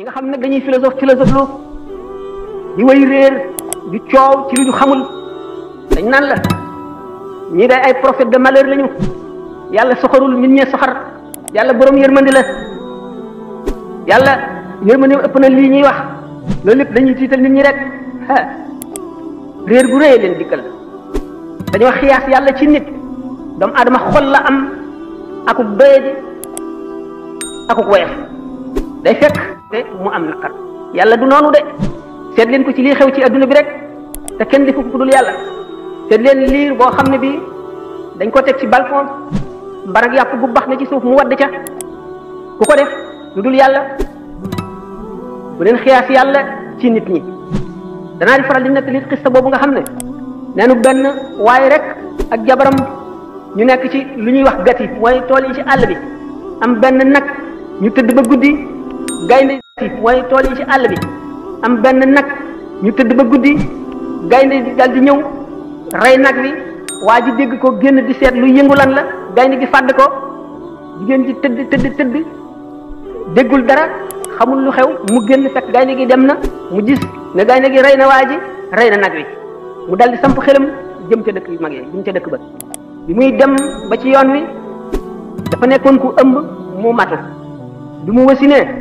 nga xam ne dañuy philosophe lu di way réer di coow ci lu ñu xamul dañ naan la ñii day ay prophète de malheur lañu yàlla soxarul nit ñee soxar yàlla borom yërmandi la yàlla yërmandi ëpp na lii ñuy wax loolu lépp dañuy tiital nit ñi rek réer gu rëy leen dikkal dañoo xiyaas yàlla ci nit doomu aadama xol la am akuk doyadi akuk woyof day fekk te mu am naqar yàlla du noonu de seet leen ko ci lii xew ci adduna bi rek te kenn defu ko dul yàlla seet leen liir boo xam ne bi dañ ko teg ci balcon mbarag yàpp bu bax na ci suuf mu wadd ca ku ko def lu dul yàlla bu leen xiyaas yàlla ci nit ñi danaa di faral di nettali xista boobu nga xam ne neenu benn waaye rek ak jabaram ñu nekk ci lu ñuy wax gati mooy tool yi ci àll bi am benn nag ñu tëdd ba guddi gaynde mooy tool yi ci àll bi am benn nag ñu tëdd ba guddi gaynde di dal di ñëw rey nag wi waa ji dégg ko génn di seet lu yëngu lan la gaynde gi fàdd ko jigéen ji tëdd déggul dara xamul lu xew mu génn fekk gaynde gi dem na mu gis ne gaynde gi rey na waa ji rey na nag wi mu dal di samp xelam jëm ca dëkk yu mag yi jëm ca dëkk ba bi muy dem ba ci yoon wi dafa nekkoon ku ëmb mu matu bi mu wasinee